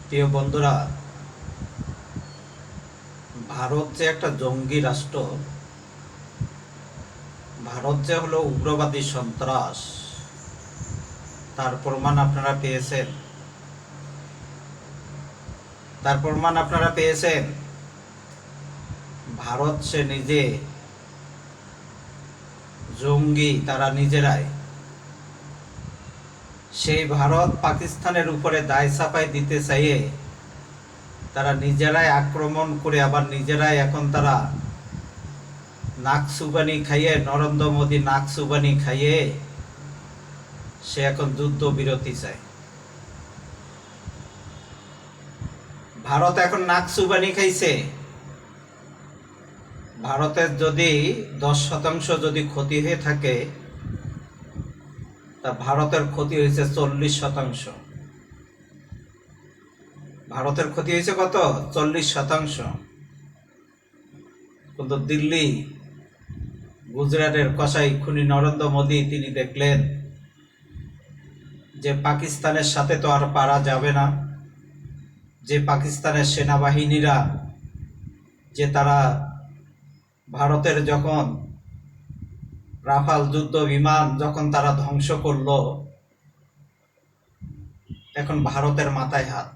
প্রিয় বন্ধুরা, ভারত যে একটা জঙ্গি রাষ্ট্র, ভারত যে হলো উগ্রবাদী সন্ত্রাস, তার প্রমাণ আপনারা পেয়েছেন। ভারত সে নিজে জঙ্গি, তারা নিজেরাই। সেই ভারত পাকিস্তানের উপরে দায় চাপাই দিতে চাইয়ে তারা নিজেরাই আক্রমণ করে আবার নিজেরাই এখন তারা নাকসুবানি খাইয়ে, নরেন্দ্র মোদী নাকসুবানি খাইয়ে সে এখন যুদ্ধ বিরতি চায়। ভারত এখন নাকসুবানি খাইছে। ভারতের যদি 10% যদি ক্ষতি হয়ে থাকে, তা ভারতের ক্ষতি হয়েছে 40%। ভারতের ক্ষতি হয়েছে কত? 40%। কিন্তু দিল্লি, গুজরাটের কসাই খুনি নরেন্দ্র মোদী তিনি দেখলেন যে পাকিস্তানের সাথে তো আর পারা যাবে না, যে পাকিস্তানের সেনাবাহিনীরা যে তারা ভারতের যখন রাফাল যুদ্ধ বিমান যখন তারা ধ্বংস করলো, এখন ভারতের মাথায় হাত।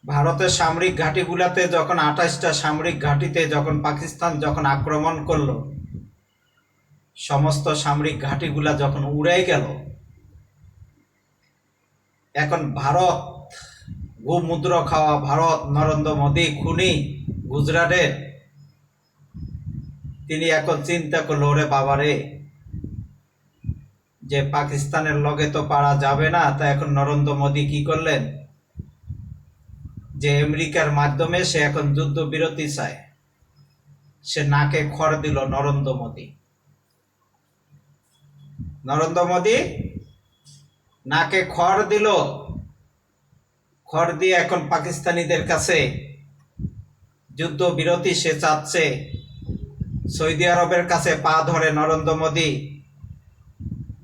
ভারতের সামরিক ঘাঁটিগুলোতে যখন 28টা সামরিক ঘাঁটিতে যখন পাকিস্তান যখন আক্রমণ করলো, সমস্ত সামরিক ঘাঁটিগুলা যখন উড়ে গেল, এখন ভারত গোমূত্র খাওয়া ভারত, নরেন্দ্র মোদী খুনি গুজরাটের, তিনি এখন চিন্তা করলো, ওরে বাবারে, যে পাকিস্তানের লগে তো পারা যাবে না, তা এখন নরেন্দ্র মোদী কি করলেন, যে আমেরিকার মাধ্যমে সে এখন যুদ্ধ বিরতি চায়। সে নাকে খড় দিল নরেন্দ্র মোদী নাকে খড় দিল। খড় দিয়ে এখন পাকিস্তানিদের কাছে যুদ্ধ বিরতি সে চাচ্ছে। সৌদি আরবের কাছে পা ধরে নরেন্দ্র মোদী,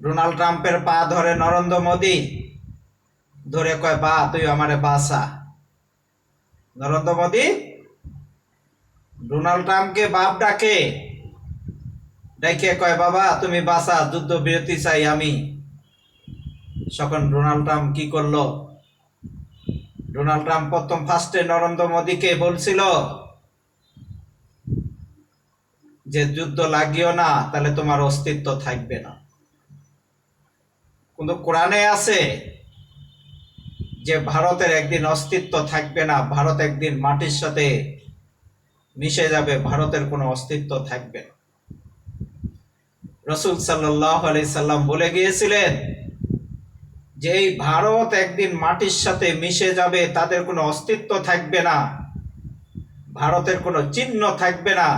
ডোনাল্ড ট্রাম্পের পা ধরে নরেন্দ্র মোদী, ধরে কয়, বা তুই আমারে বাঁচা। নরেন্দ্র মোদী ডোনাল্ড ট্রাম্পকে বাপ ডাকে, ডেকে কয়, বাবা তুমি বাঁচা, যুদ্ধ বিরতি চাই আমি। তখন ডোনাল্ড ট্রাম্প কি করলো? ডোনাল্ড ট্রাম্প প্রথম ফার্স্টে নরেন্দ্র মোদীকে বলছিল যে যুদ্ধ লাগিও না, তাহলে তোমার অস্তিত্ব থাকবে না। কিন্তু কোরআনে আছে যে ভারতের একদিন অস্তিত্ব থাকবে না, ভারত একদিন মাটির সাথে মিশে যাবে, ভারতের কোনো অস্তিত্ব থাকবে না। রাসূল সাল্লাল্লাহু আলাইহি সাল্লাম বলে গিয়েছিলেন যে এই ভারত একদিন মাটির সাথে মিশে যাবে, তাদের কোনো অস্তিত্ব থাকবে না, ভারতের কোনো চিহ্ন থাকবে না।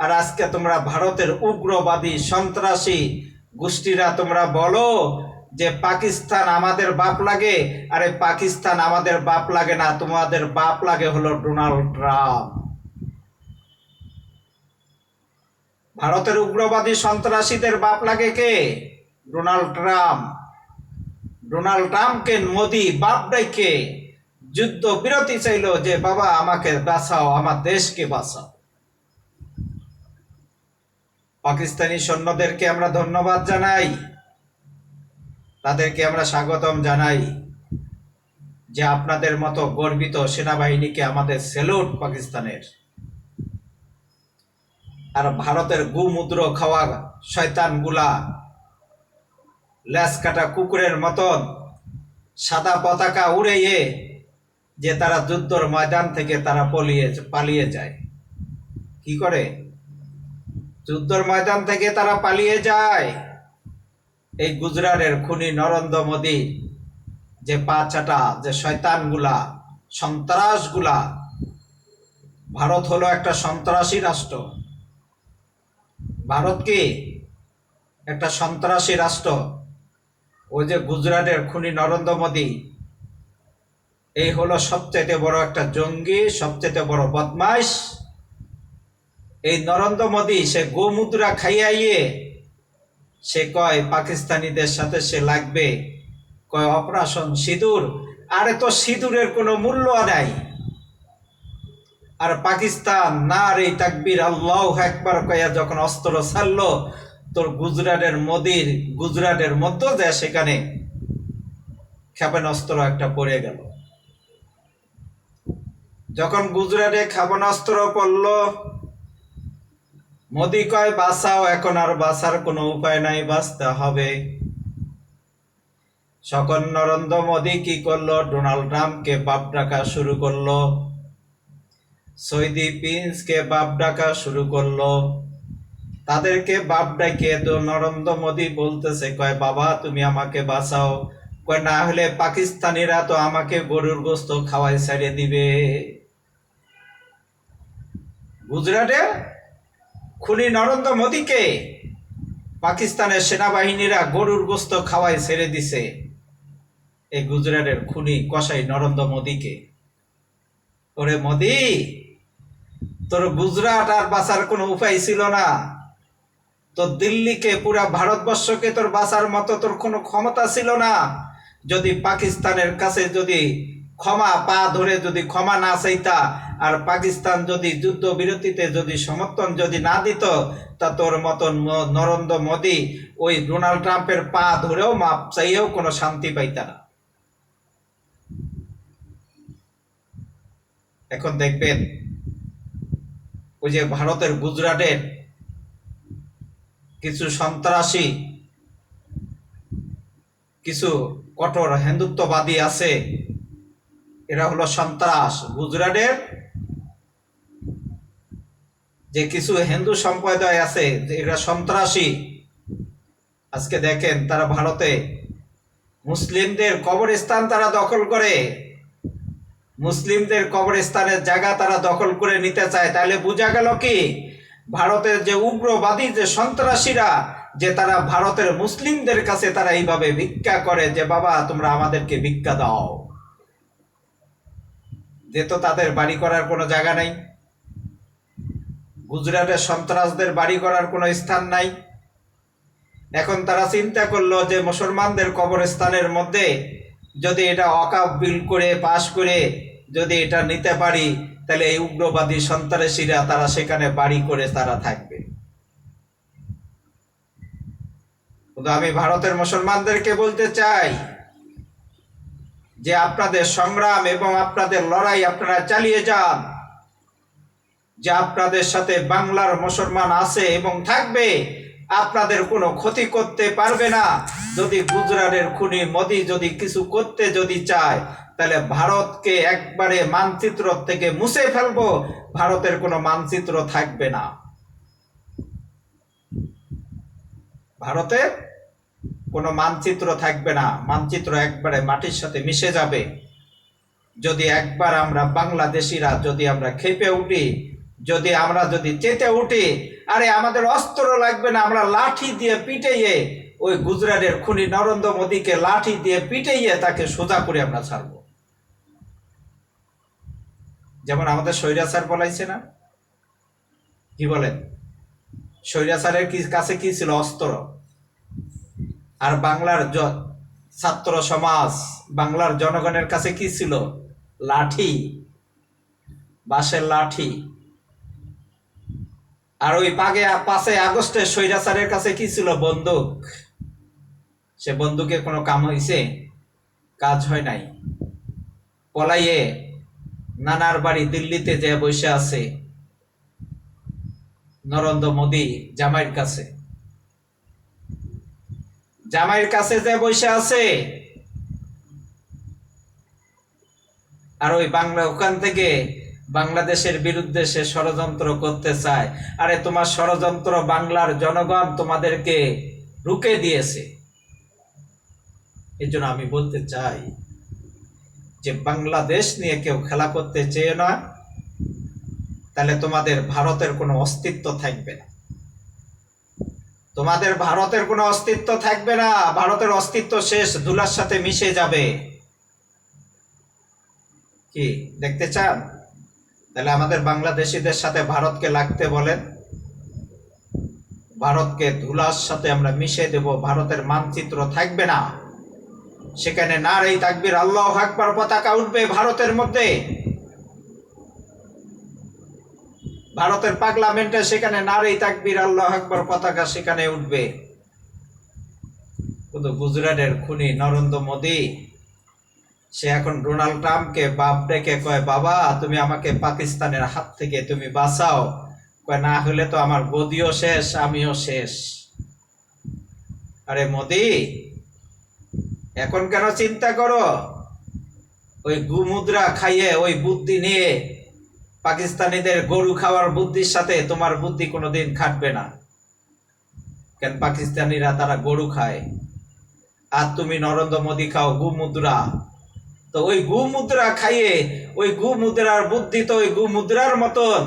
আর আজকে তোমরা ভারতের উগ্রবাদী সন্ত্রাসী গোষ্ঠীরা তোমরা বলো যে পাকিস্তান আমাদের বাপ লাগে। আরে পাকিস্তান আমাদের বাপ লাগে না, তোমাদের বাপ লাগে হলো ডোনাল্ড ট্রাম্প। ভারতের উগ্রবাদী সন্ত্রাসীদের বাপ লাগে কে? Donald Trump. ডোনাল্ড ট্রাম্পকে মোদী বাপ ডাইকে যুদ্ধ বিরতি চাইলো যে বাবা আমাকে বাঁচাও, আমার দেশকে বাঁচাও। পাকিস্তানি সৈন্যদেরকে আমরা ধন্যবাদ জানাই, তাদেরকে আমরা স্বাগতম জানাই যে আপনাদের মতো গর্বিত সেনাবাহিনীকে আমাদের স্যালুট পাকিস্তানের। আর ভারতের গোমূত্র খাওয়া শয়তানগুলা ল্যাস কাটা কুকুরের মতন সাদা পতাকা উড়িয়ে যে তারা যুদ্ধর ময়দান থেকে তারা পালিয়ে যায়। কি করে? যুদ্ধর ময়দান থেকে তারা পালিয়ে যায়। এই গুজরাটের খুনি নরেন্দ্র মোদী যে পা চাটা যে শয়তানগুলা, সন্ত্রাসগুলা। ভারত হলো একটা সন্ত্রাসী রাষ্ট্র। ভারত কি একটা সন্ত্রাসী রাষ্ট্র? ওই যে গুজরাটের খুনি নরেন্দ্র মোদী, এই হলো সবচেয়ে বড় একটা জঙ্গি, সবচেয়ে বড় বদমাইশ। এই নরেন্দ্র মোদী সে গোমুদ্রা খাইয়াইয়ে সে কয় পাকিস্তানিদের সাথে সে লাগবে, কয় অপারেশন সিঁদুর। আরে তো সিঁদুরের কোনো মূল্য নাই। আর পাকিস্তান না রে তাকবীর আল্লাহু আকবার কয়া যখন অস্ত্র ছাড়লো, তোর গুজরাটের মধ্য দেয় সেখানে ক্ষেপণাস্ত্র একটা পড়ে গেল। যখন গুজরাটে ক্ষেপণাস্ত্র পড়ল, মোদি কয় বাঁচাও, এখন আর বাঁচার কোনো উপায় নাই, বাঁচতে হবে। সকল নরেন্দ্র মোদি কি করলো? ডোনাল্ড ট্রাম্পকে বাপ ডাকা শুরু করলো, সৌদি প্রিন্সকে বাপ ডাকা শুরু করলো। তাদেরকে বাপ ডাকিয়ে তো নরেন্দ্র মোদি বলতেছে, কয় বাবা তুমি আমাকে বাঁচাও, কয় না হলে পাকিস্তানিরা তো আমাকে গরুর গোস্ত খাওয়াই ছাড়িয়ে দিবে। গুজরাটে খুনি নরেন্দ্র মোদিকে পাকিস্তানের সেনাবাহিনীরা গরুর গোস্ত খাওয়াই ছেড়ে দিছে এই গুজরাটের খুনি কসাই নরেন্দ্র মোদিকে। ওরে মোদি, তোর গুজরাট আর বাঁচার কোনো উপায় ছিল না, তোর দিল্লিকে পুরা ভারতবর্ষকে তোর বাঁচার মতো তোর কোনো ক্ষমতা ছিল না। যদি পাকিস্তানের কাছে যদি ক্ষমা পা ধরে যদি ক্ষমা না চাইতা, আর পাকিস্তান যদি যুদ্ধ বিরতিতে যদি সমর্থন যদি না দিত, তা তোর মতন নরেন্দ্র মোদি ওই ডোনাল্ড ট্রাম্পের পা ধরেও মাপ চাইয়েও কোনো শান্তি পাইতা না। এখন দেখবেন ওই যে ভারতের গুজরাটের কিছু সন্ত্রাসী, কিছু কঠোর হিন্দুত্ববাদী আছে, এরা হলো সন্ত্রাস। গুজরাটের যে কিছু হিন্দু সম্প্রদায় আছে এরা সন্ত্রাসী। আজকে দেখেন তারা ভারতে মুসলিমদের কবরস্থান তারা দখল করে, মুসলিমদের কবরস্থানের জায়গা তারা দখল করে নিতে চায়। তাহলে বোঝা গেল কি, ভারতের যে উগ্রবাদী যে সন্ত্রাসীরা, যে তারা ভারতের মুসলিমদের কাছে তারা এইভাবে ভিক্ষা করে যে বাবা তোমরা আমাদেরকে ভিক্ষা দাও, যে তো তাদের বাড়ি করার কোনো জায়গা নাই। গুজরাটের সন্ত্রাসদের বাড়ি করার কোনো স্থান নাই। এখন তারা চিন্তা করলো যে মুসলমানদের কবরস্থানের মধ্যে যদি এটা ওয়াকফ বিল করে পাশ করে যদি এটা নিতে পারি, তাহলে এই উগ্রবাদী সন্ত্রাসীরা তারা সেখানে বাড়ি করে তারা থাকবে। কিন্তু আমি ভারতের মুসলমানদেরকে বলতে চাই যে আপনাদের সংগ্রাম এবং আপনাদের লড়াই আপনারা চালিয়ে যান, যে আপনাদের সাথে বাংলার মুসলমান আছে এবং থাকবে, আপনাদের কোনো ক্ষতি করতে পারবে না। যদি গুজরাটের খুনি মোদি যদি কিছু করতে যদি চায়, তাহলে ভারতকে একবারে মানচিত্র থেকে মুছে ফেলবো, ভারতের কোনো মানচিত্র থাকবে না। ভারতের কোনো মানচিত্র থাকবে না, মানচিত্র একবারে মাটির সাথে মিশে যাবে। যদি একবার আমরা বাংলাদেশিরা যদি আমরা খেপে উঠি, যদি আমরা যদি চেতে উঠি, আরে আমাদের অস্ত্র লাগবে না, আমরা লাঠি দিয়ে পিটাইয়ে ওই গুজরাটের খুনি নরেন্দ্র মোদিকে লাঠি দিয়ে পিটাইয়ে তাকে সোজা করে আমরা ছাড়বো। যেমন আমাদের স্বৈরাচার বলাইছে না, কি বলেন? স্বৈরাচারের কাছে কি ছিল? অস্ত্র। আর বাংলার ছাত্র সমাজ, বাংলার জনগণের কাছে কি ছিল? লাঠি, বাঁশের লাঠি। আর ওই 5 আগস্টের স্বৈরাচারের কাছে কি ছিল? বন্দুক। সে বন্দুকে কোনো কাম হয়েছে? কাজ হয় নাই। পলাইয়ে নানার বাড়ি দিল্লিতে যে বসে আছে নরেন্দ্র মোদি জামাইয়ের কাছে, জামাইয়ের কাছে যে বসে আছে। আর ওই বাংলা ওখান থেকে বাংলাদেশের বিরুদ্ধে সে ষড়যন্ত্র করতে চায়। আরে তোমার ষড়যন্ত্র বাংলার জনগণ তোমাদেরকে রুখে দিয়েছে। এই জন্য আমি বলতে চাই যে বাংলাদেশ নিয়ে কেউ খেলা করতে চেয়ে না, তাহলে তোমাদের ভারতের কোনো অস্তিত্ব থাকবে না। তোমাদের ভারতের কোনো অস্তিত্ব থাকবে না, ভারতের অস্তিত্ব শেষ, ধুলার সাথে মিশে যাবে। কি দেখতে চান? তাহলে আমাদের বাংলাদেশিদের সাথে ভারতকে লাগতে বলেন, ভারতকে ধুলার সাথে আমরা মিশে দেব, ভারতের মানচিত্র থাকবে না। সেখানে নারে তাকবীর আল্লাহু আকবার পতাকা উঠবে ভারতের মধ্যে, ভারতের পার্লামেন্টে সেখানে নারে তাকবীর আল্লাহু আকবার পতাকা সেখানে উঠবে। কিন্তু গুজরাটের খুনি নরেন্দ্র মোদী সে এখন ডোনাল্ড ট্রাম্পকে বাপ ডেকে কয়, বাবা তুমি আমাকে পাকিস্তানের হাত থেকে তুমি বাঁচাও, কয় না হলে তো আমার গদিও শেষ, আমিও শেষ। আরে মোদী, এখন কেন চিন্তা করো? ওই গুমুদ্রা খাইয়ে ওই বুদ্ধি নিয়ে পাকিস্তানিদের গরু খাওয়ার বুদ্ধির সাথে তোমার বুদ্ধি কোনোদিন খাটবে না। কেন পাকিস্তানিরা তারা গরু খায়, আর তুমি নরেন্দ্র মোদী খাও গুমুদ্রা। তো ওই গুমুদ্রা খাইয়ে ওই গুমুদ্রার বুদ্ধি তো ওই গুমুদ্রার মতন,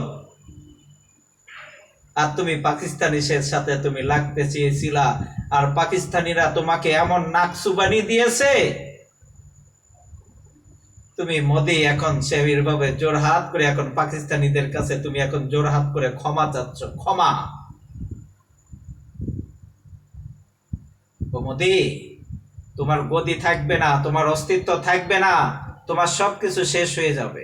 আর তুমি পাকিস্তানিদের সাথে তুমি লাগতে চেয়েছিলা, আর পাকিস্তানিরা তোমাকে এমন নাক সুবানি দিয়েছে, তুমি মোদি এখন সেভাবে জোরহাত করে এখন পাকিস্তানিদের কাছে তুমি এখন জোরহাত করে ক্ষমা চাচ্ছ, ক্ষমা। ও মোদি, তোমার গদি থাকবে না, তোমার অস্তিত্ব থাকবে না, তোমার সবকিছু শেষ হয়ে যাবে।